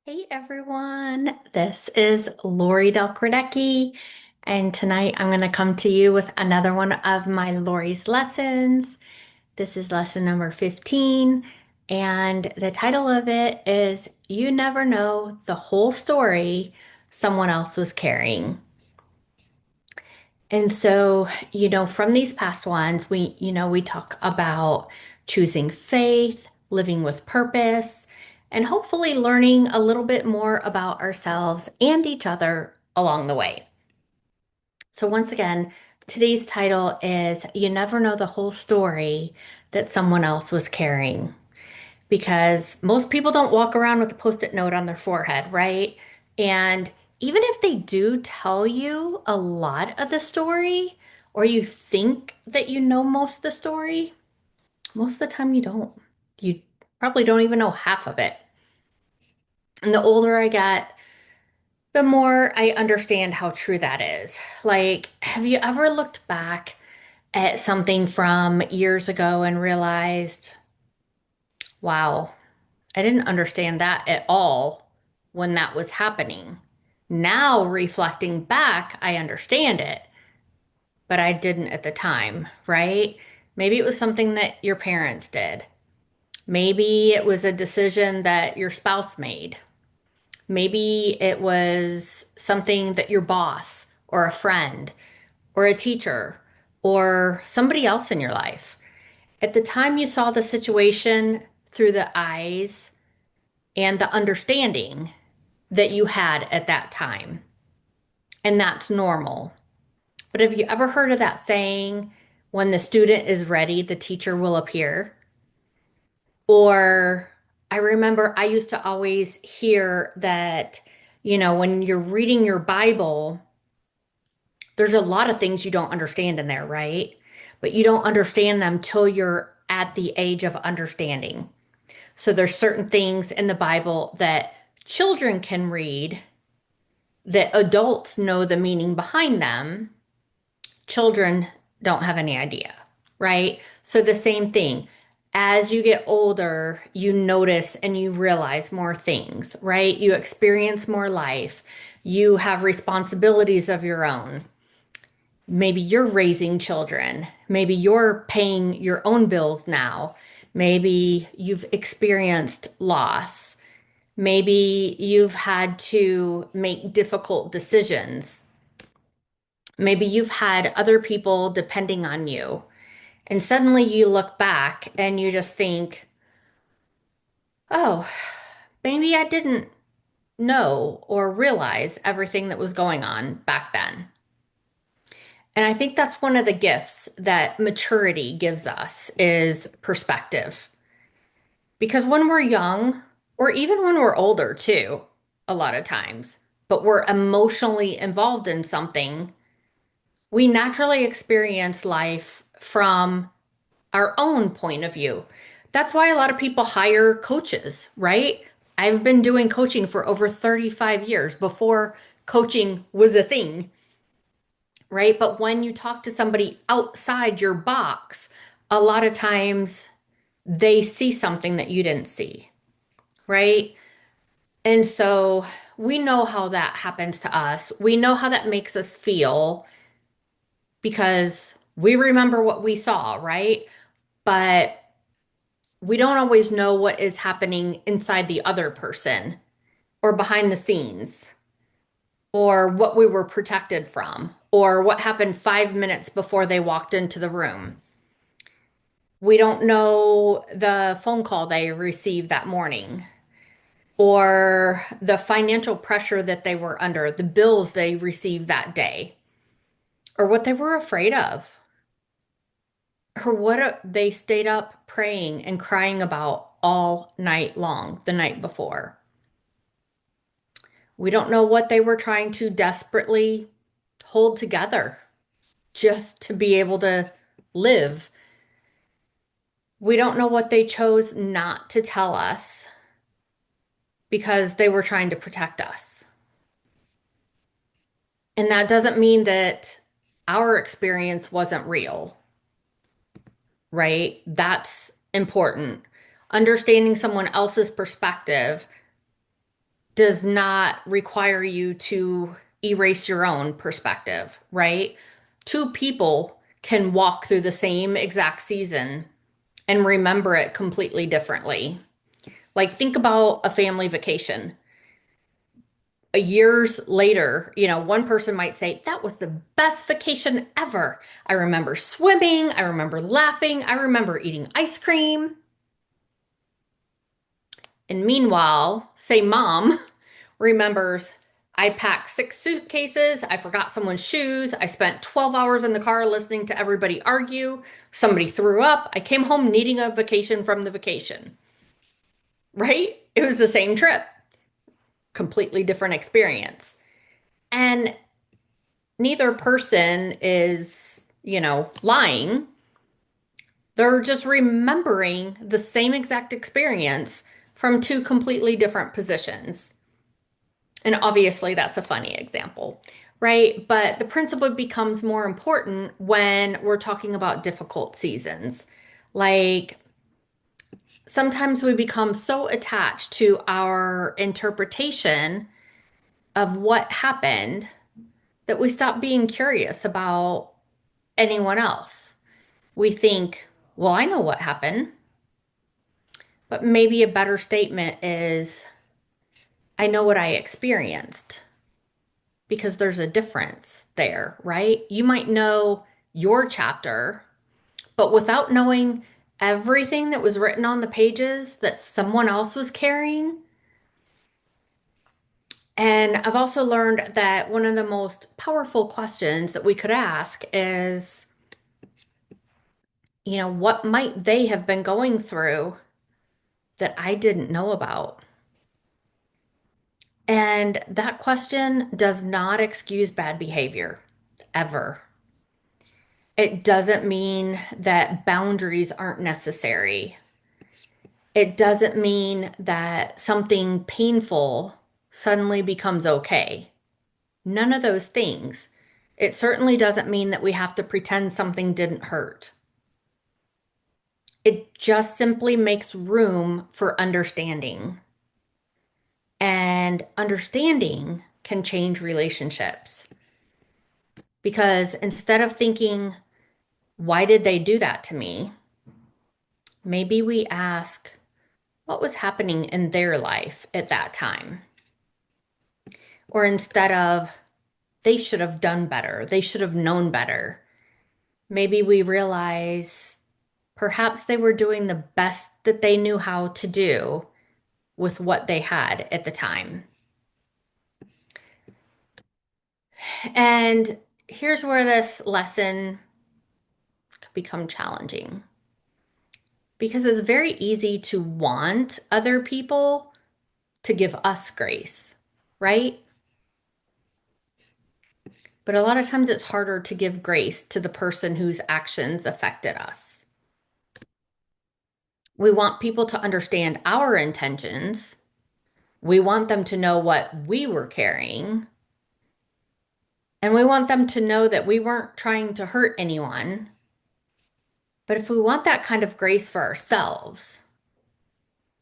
Hey everyone, this is Laurie Delk Radecki, and tonight I'm going to come to you with another one of my Laurie's lessons. This is lesson number 15, and the title of it is You Never Know the Whole Story Someone Else Was Carrying. And so, from these past ones, we talk about choosing faith, living with purpose, and hopefully learning a little bit more about ourselves and each other along the way. So, once again, today's title is You Never Know the Whole Story that Someone Else Was Carrying. Because most people don't walk around with a post-it note on their forehead, right? And even if they do tell you a lot of the story, or you think that you know most of the story, most of the time you don't. You probably don't even know half of it. And the older I get, the more I understand how true that is. Like, have you ever looked back at something from years ago and realized, wow, I didn't understand that at all when that was happening. Now, reflecting back, I understand it, but I didn't at the time, right? Maybe it was something that your parents did. Maybe it was a decision that your spouse made. Maybe it was something that your boss or a friend or a teacher or somebody else in your life. At the time you saw the situation through the eyes and the understanding that you had at that time. And that's normal. But have you ever heard of that saying, when the student is ready, the teacher will appear? Or I remember I used to always hear that, when you're reading your Bible, there's a lot of things you don't understand in there, right? But you don't understand them till you're at the age of understanding. So there's certain things in the Bible that children can read that adults know the meaning behind them, children don't have any idea, right? So the same thing. As you get older, you notice and you realize more things, right? You experience more life. You have responsibilities of your own. Maybe you're raising children. Maybe you're paying your own bills now. Maybe you've experienced loss. Maybe you've had to make difficult decisions. Maybe you've had other people depending on you. And suddenly you look back and you just think, oh, maybe I didn't know or realize everything that was going on back then. And I think that's one of the gifts that maturity gives us is perspective. Because when we're young, or even when we're older too, a lot of times, but we're emotionally involved in something, we naturally experience life from our own point of view. That's why a lot of people hire coaches, right? I've been doing coaching for over 35 years before coaching was a thing, right? But when you talk to somebody outside your box, a lot of times they see something that you didn't see, right? And so we know how that happens to us. We know how that makes us feel because we remember what we saw, right? But we don't always know what is happening inside the other person or behind the scenes or what we were protected from or what happened 5 minutes before they walked into the room. We don't know the phone call they received that morning or the financial pressure that they were under, the bills they received that day, or what they were afraid of, or what they stayed up praying and crying about all night long the night before. We don't know what they were trying to desperately hold together just to be able to live. We don't know what they chose not to tell us because they were trying to protect us. And that doesn't mean that our experience wasn't real, right? That's important. Understanding someone else's perspective does not require you to erase your own perspective, right? Two people can walk through the same exact season and remember it completely differently. Like, think about a family vacation. Years later, one person might say, that was the best vacation ever. I remember swimming. I remember laughing. I remember eating ice cream. And meanwhile, say mom remembers, I packed 6 suitcases. I forgot someone's shoes. I spent 12 hours in the car listening to everybody argue. Somebody threw up. I came home needing a vacation from the vacation, right? It was the same trip, completely different experience. And neither person is, lying. They're just remembering the same exact experience from two completely different positions. And obviously, that's a funny example, right? But the principle becomes more important when we're talking about difficult seasons. Like, sometimes we become so attached to our interpretation of what happened that we stop being curious about anyone else. We think, well, I know what happened. But maybe a better statement is, I know what I experienced, because there's a difference there, right? You might know your chapter, but without knowing everything that was written on the pages that someone else was carrying. And I've also learned that one of the most powerful questions that we could ask is, what might they have been going through that I didn't know about? And that question does not excuse bad behavior, ever. It doesn't mean that boundaries aren't necessary. It doesn't mean that something painful suddenly becomes okay. None of those things. It certainly doesn't mean that we have to pretend something didn't hurt. It just simply makes room for understanding. And understanding can change relationships. Because instead of thinking, why did they do that to me? Maybe we ask, what was happening in their life at that time? Or instead of, they should have done better, they should have known better, maybe we realize perhaps they were doing the best that they knew how to do with what they had at the time. And here's where this lesson could become challenging, because it's very easy to want other people to give us grace, right? But a lot of times it's harder to give grace to the person whose actions affected us. We want people to understand our intentions. We want them to know what we were carrying. And we want them to know that we weren't trying to hurt anyone. But if we want that kind of grace for ourselves,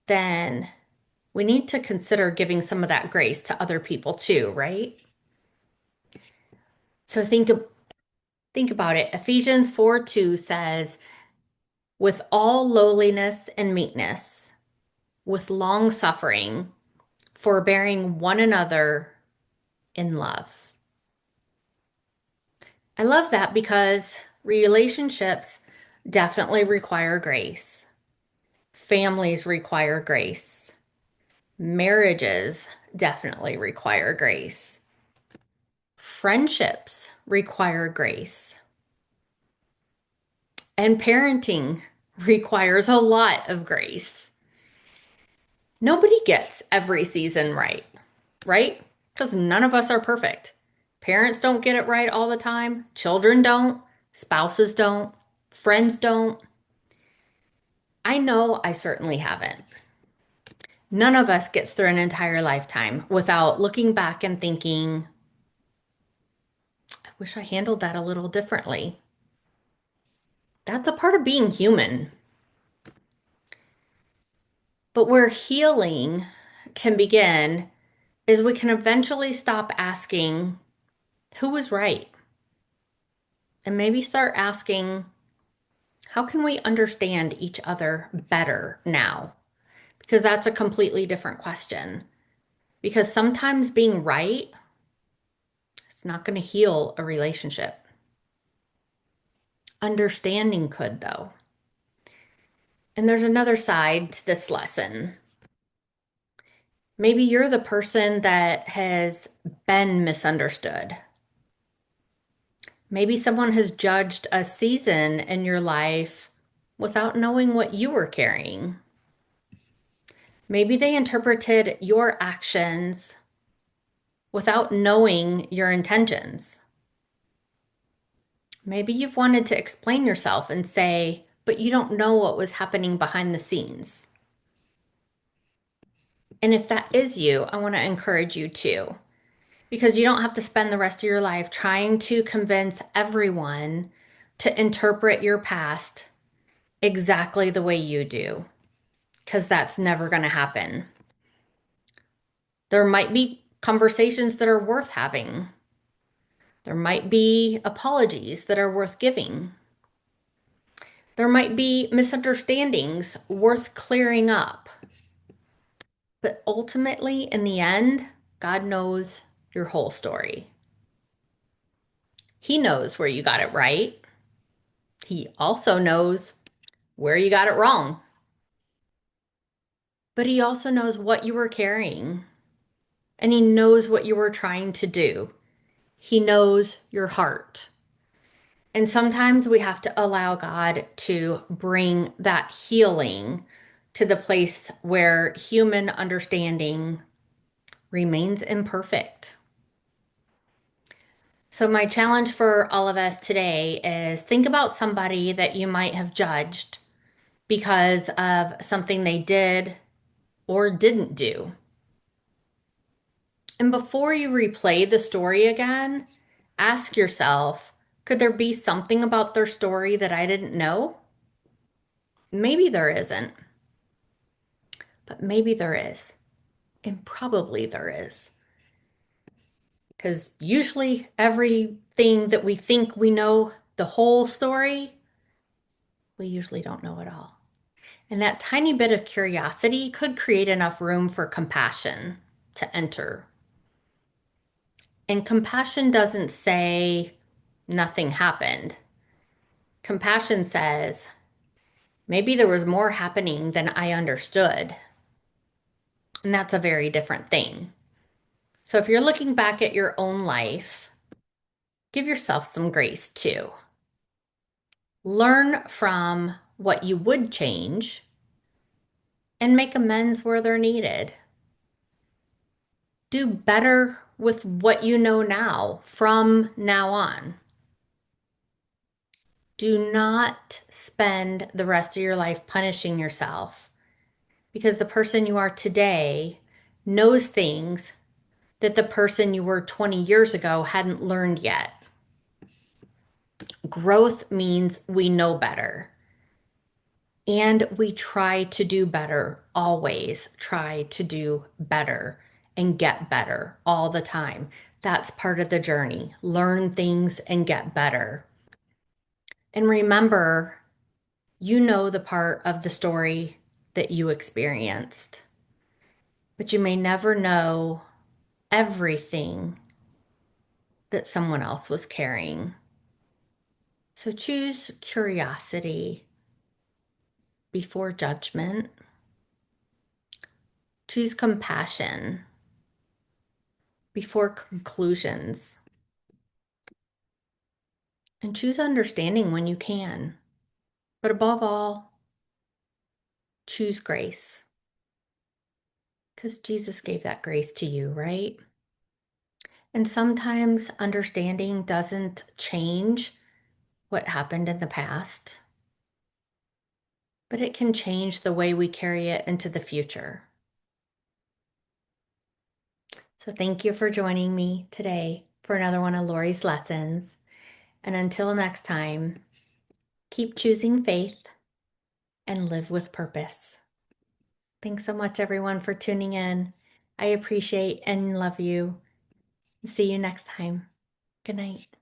then we need to consider giving some of that grace to other people too, right? So think about it. Ephesians 4:2 says, with all lowliness and meekness, with long suffering, forbearing one another in love. I love that because relationships definitely require grace. Families require grace. Marriages definitely require grace. Friendships require grace. And parenting requires a lot of grace. Nobody gets every season right, right? Because none of us are perfect. Parents don't get it right all the time. Children don't. Spouses don't. Friends don't. I know I certainly haven't. None of us gets through an entire lifetime without looking back and thinking, I wish I handled that a little differently. That's a part of being human. But where healing can begin is we can eventually stop asking who was right and maybe start asking, how can we understand each other better now? Because that's a completely different question. Because sometimes being right, it's not going to heal a relationship. Understanding could, though. And there's another side to this lesson. Maybe you're the person that has been misunderstood. Maybe someone has judged a season in your life without knowing what you were carrying. Maybe they interpreted your actions without knowing your intentions. Maybe you've wanted to explain yourself and say, but you don't know what was happening behind the scenes. And if that is you, I want to encourage you to, because you don't have to spend the rest of your life trying to convince everyone to interpret your past exactly the way you do, because that's never going to happen. There might be conversations that are worth having. There might be apologies that are worth giving. There might be misunderstandings worth clearing up. But ultimately, in the end, God knows your whole story. He knows where you got it right. He also knows where you got it wrong. But he also knows what you were carrying. And he knows what you were trying to do. He knows your heart. And sometimes we have to allow God to bring that healing to the place where human understanding remains imperfect. So, my challenge for all of us today is think about somebody that you might have judged because of something they did or didn't do. And before you replay the story again, ask yourself, could there be something about their story that I didn't know? Maybe there isn't, but maybe there is. And probably there is. Because usually everything that we think we know the whole story, we usually don't know at all. And that tiny bit of curiosity could create enough room for compassion to enter. And compassion doesn't say nothing happened. Compassion says, maybe there was more happening than I understood. And that's a very different thing. So if you're looking back at your own life, give yourself some grace too. Learn from what you would change and make amends where they're needed. Do better with what you know now from now on. Do not spend the rest of your life punishing yourself because the person you are today knows things that the person you were 20 years ago hadn't learned yet. Growth means we know better. And we try to do better, always try to do better and get better all the time. That's part of the journey. Learn things and get better. And remember, you know the part of the story that you experienced, but you may never know everything that someone else was carrying. So choose curiosity before judgment. Choose compassion before conclusions. And choose understanding when you can. But above all, choose grace. Because Jesus gave that grace to you, right? And sometimes understanding doesn't change what happened in the past, but it can change the way we carry it into the future. So thank you for joining me today for another one of Laurie's lessons. And until next time, keep choosing faith and live with purpose. Thanks so much, everyone, for tuning in. I appreciate and love you. See you next time. Good night.